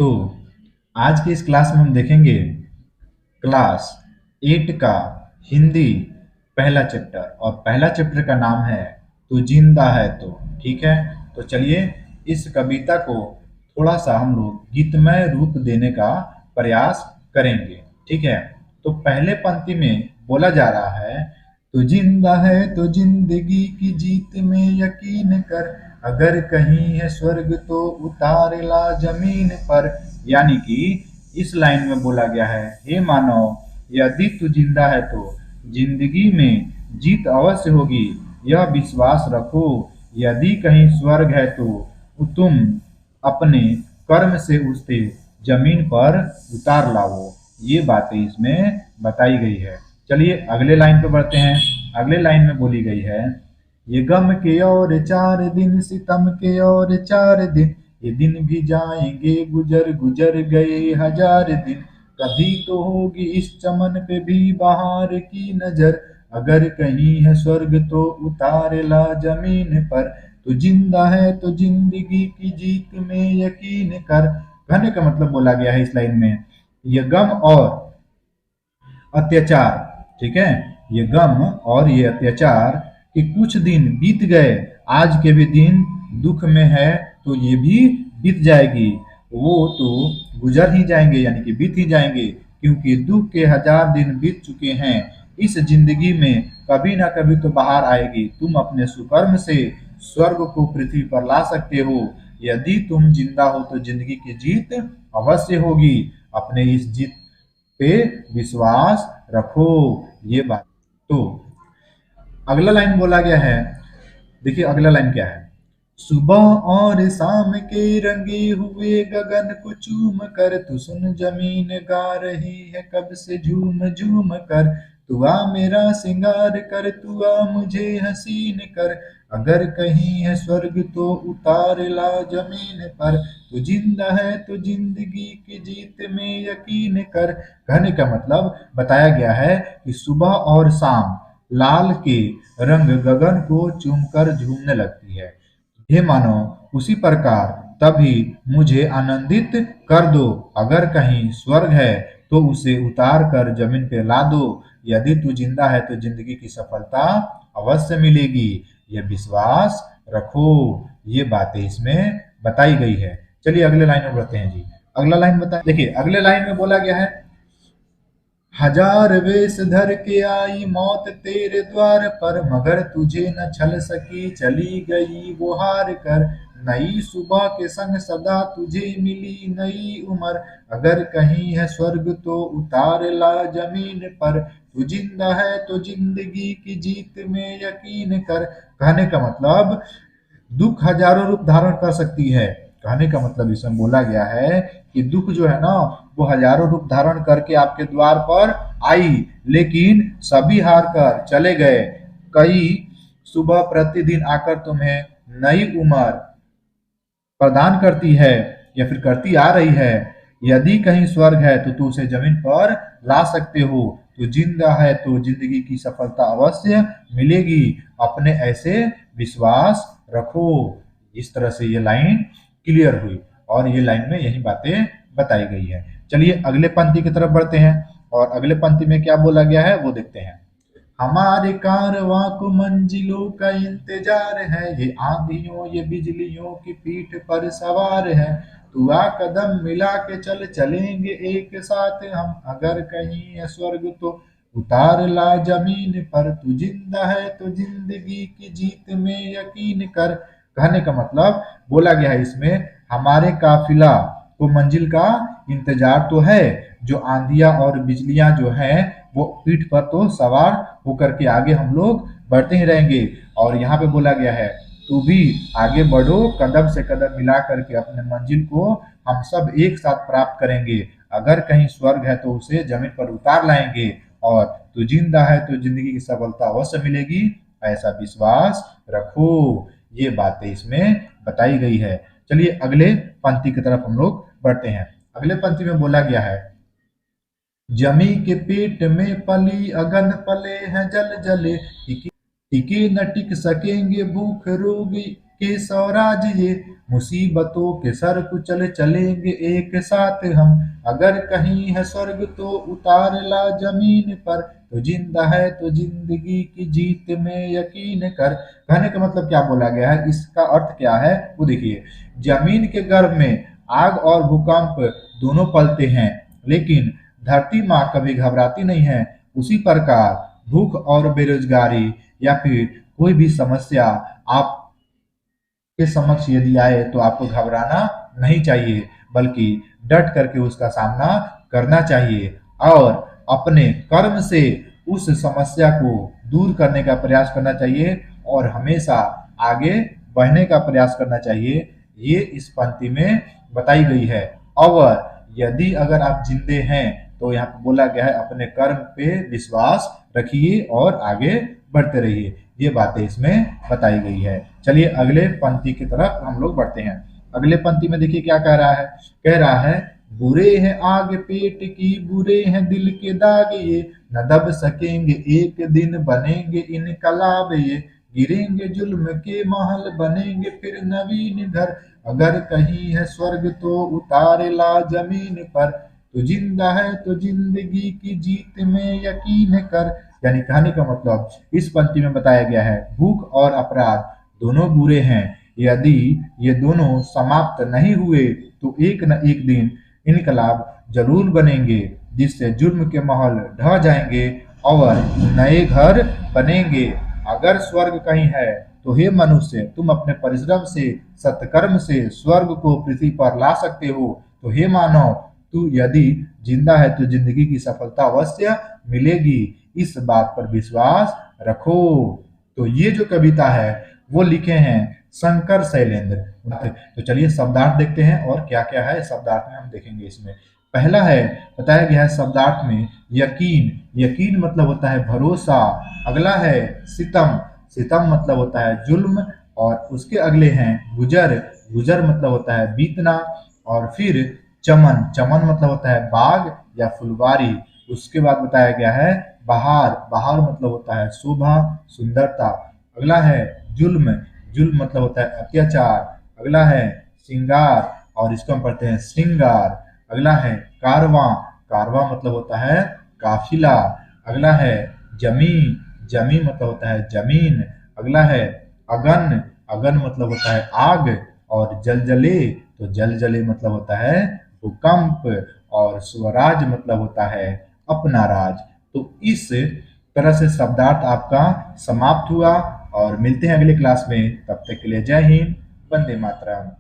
तो आज की इस क्लास में हम देखेंगे क्लास 8 का हिंदी पहला चैप्टर और पहला चैप्टर का नाम है तू जिंदा है तो। ठीक है, तो चलिए इस कविता को थोड़ा सा हम लोग गीतमय रूप देने का प्रयास करेंगे। ठीक है, तो पहले पंक्ति में बोला जा रहा है, तू जिंदा है तो जिंदगी की जीत में यकीन कर, अगर कहीं है स्वर्ग तो उतार ला जमीन पर। यानी कि इस लाइन में बोला गया है, हे मानव, यदि तू जिंदा है तो जिंदगी में जीत अवश्य होगी, यह विश्वास रखो। यदि कहीं स्वर्ग है तो तुम अपने कर्म से उसे जमीन पर उतार लाओ। ये बातें इसमें बताई गई है। चलिए अगले लाइन पे बढ़ते हैं। अगले लाइन में बोली गई है, ये गम के और 4 दिन, सितम के और 4 दिन, ये दिन भी जाएंगे गुजर गुजर गए 1000 दिन। कभी तो होगी इस चमन पे भी बहार की नजर, अगर कहीं है स्वर्ग तो उतार ला जमीन पर। तो जिंदा है तो जिंदगी की जीत में यकीन कर। कहने का मतलब बोला गया है इस लाइन में, ये गम और अत्याचार, ठीक है, ये गम और ये अत्याचार कि कुछ दिन बीत गए, आज के भी दिन दुख में है तो ये भी बीत जाएगी, वो तो गुजर ही जाएंगे यानी कि बीत ही जाएंगे, क्योंकि दुख के 1000 दिन बीत चुके हैं। इस जिंदगी में कभी ना कभी तो बाहर आएगी। तुम अपने सुकर्म से स्वर्ग को पृथ्वी पर ला सकते हो। यदि तुम जिंदा हो तो जिंदगी की जीत अवश्य होगी। अपने इस जीत पे विश्वास रखो। ये बात। तो अगला लाइन बोला गया है, देखिए अगला लाइन क्या है, सुबह और शाम के रंगे हुए गगन को चूम कर, तू सुन जमीन गा रही है कब से झूम झूम कर। तू आ मेरा सिंगार कर, तू आ मुझे हसीन कर, अगर कहीं है स्वर्ग तो उतार ला जमीन पर। तू जिंदा है तो जिंदगी की जीत में यकीन कर। कहने का मतलब बताया गया है कि सुबह और शाम लाल के रंग गगन को चूमकर झूमने लगती है। हे मानव, उसी प्रकार तभी मुझे आनंदित कर दो, अगर कहीं स्वर्ग है तो उसे उतार कर जमीन पे ला दो। यदि तू जिंदा है तो जिंदगी की सफलता अवश्य मिलेगी, यह विश्वास रखो। ये बातें इसमें बताई गई है। चलिए अगले लाइन में बढ़ते हैं जी। अगला लाइन बता, देखिए अगले लाइन में बोला गया है, हजार वेश धर के आई मौत तेरे द्वार पर, मगर तुझे न छल सकी, चली गई वो हार कर। नई सुबह के संग सदा तुझे मिली नई उम्र, अगर कहीं है स्वर्ग तो उतार ला जमीन पर। तू जिंदा है तो जिंदगी की जीत में यकीन कर। कहने का मतलब दुख हजारों रूप धारण कर सकती है। कहने का मतलब इसमें बोला गया है कि दुख जो है ना, वो हजारों रूप धारण करके आपके द्वार पर आई, लेकिन सभी हार कर चले गए। कई सुबह प्रतिदिन आकर तुम्हें नई उम्र प्रदान करती है या फिर करती आ रही है। यदि कहीं स्वर्ग है तो तू उसे जमीन पर ला सकते हो। तू जिंदा है तो जिंदगी की सफलता अवश्य मिलेगी, अपने ऐसे विश्वास रखो। इस तरह से ये लाइन क्लियर हुई और ये लाइन में यही बातें बताई गई है। चलिए अगले पंक्ति की तरफ बढ़ते हैं और अगले पंक्ति में क्या बोला गया है वो देखते हैं। हमारे कारवां को मंजिलों का इंतजार है, ये आंधियों ये बिजलियों की पीठ पर सवार है। तू आ कदम मिला के चल, चलेंगे एक साथ हम, अगर कहीं है स्वर्ग तो उतार ला जमीन पर। तू जिंदा है तो जिंदगी की जीत में यकीन कर। कहने का मतलब बोला गया है इसमें, हमारे काफिला को मंजिल का इंतजार तो है, जो आंधियां और बिजलियां जो हैं वो पीठ पर तो सवार होकर के आगे हम लोग बढ़ते ही रहेंगे। और यहाँ पे बोला गया है, तू भी आगे बढ़ो, कदम से कदम मिला करके अपने मंजिल को हम सब एक साथ प्राप्त करेंगे। अगर कहीं स्वर्ग है तो उसे जमीन पर उतार लाएंगे, और तू जिंदा है तो जिंदगी की सफलता अवश्य मिलेगी, ऐसा विश्वास रखो। ये बातें इसमें बताई गई है। चलिए अगले पंक्ति की तरफ हम लोग बढ़ते हैं। अगले पंक्ति में बोला गया है, जमी के पेट में पली अगन पले हैं जल जले, टिके टिके न टिक सकेंगे भूख रोगी के स्वराज ये, मुसीबतों के सर कुचल चलेंगे एक साथ हम, अगर कहीं है स्वर्ग तो उतार ला जमीन पर, तो जिंदा है तो जिंदगी की जीत में यकीन कर। कहने का मतलब क्या बोला गया है, इसका अर्थ क्या है वो देखिए। जमीन के गर्भ में आग और भूकंप दोनों पलते हैं, लेकिन धरती माँ कभी घबराती नहीं है। उसी प्रकार भूख और बेरोजगारी या फिर कोई भी समस्या आप के समक्ष यदि आए तो आपको घबराना नहीं चाहिए, बल्कि डट करके उसका सामना करना चाहिए और अपने कर्म से उस समस्या को दूर करने का प्रयास करना चाहिए और हमेशा आगे बढ़ने का प्रयास करना चाहिए। ये इस पंक्ति में बताई गई है। और यदि अगर आप जिंदे हैं तो यहाँ पे बोला गया है अपने कर्म पे विश्वास रखिए और आगे बढ़ते रहिए। ये बातें इसमें बताई गई है। चलिए अगले पंक्ति की तरफ हम लोग बढ़ते हैं। अगले पंक्ति में देखिए क्या कह रहा है। कह रहा है, बुरे हैं आग पेट की, बुरे हैं दिल के दाग ये, न दब सकेंगे एक दिन बनेंगे इनकलाब ये, गिरेंगे जुल्म के महल बनेंगे फिर नवीन घर, अगर कहीं है स्वर्ग तो उतारे ला जमीन पर, तो जिंदा है तो जिंदगी की जीत में यकीन कर। यानी कहने का मतलब इस पंक्ति में बताया गया है भूख और अपराध दोनों बुरे हैं। यदि ये दोनों समाप्त नहीं हुए तो एक न एक दिन इनकलाब जरूर बनेंगे, जिससे जुर्म के महल ढह जाएंगे और नए घर बनेंगे। अगर स्वर्ग कहीं है तो हे मनुष्य, तुम अपने परिश्रम से सत्कर्म से स्वर्ग को पृथ्वी पर ला सकते हो। तो हे मानव, तू यदि जिंदा है तो जिंदगी की सफलता अवश्य मिलेगी, इस बात पर विश्वास रखो। तो ये जो कविता है वो लिखे हैं शंकर शैलेंद्र। तो चलिए शब्दार्थ देखते हैं और क्या क्या है शब्दार्थ में हम देखेंगे। इसमें पहला है, बताया गया है शब्दार्थ में यकीन। यकीन मतलब होता है भरोसा। अगला है सितम। सितम मतलब होता है जुल्म। और उसके अगले हैं गुजर। गुजर मतलब होता है बीतना। और फिर चमन। चमन मतलब होता है बाग या फुलवारी। उसके बाद बताया गया है बहार। बहार मतलब होता है शोभा, सुंदरता। अगला है जुल्म। जुल्म मतलब होता है अत्याचार। अगला है श्रृंगार और इसको हम पढ़ते हैं श्रृंगार। अगला है कारवां। कारवां मतलब होता है काफिला। अगला है जमी। जमी मतलब होता है जमीन। अगला है अगन। अगन मतलब होता है आग। और जलजले, तो जलजले मतलब होता है भूकंप। और स्वराज मतलब होता है अपना राज। तो इस तरह से शब्दार्थ आपका समाप्त हुआ और मिलते हैं अगले क्लास में। तब तक के लिए जय हिंद, वंदे मातरम।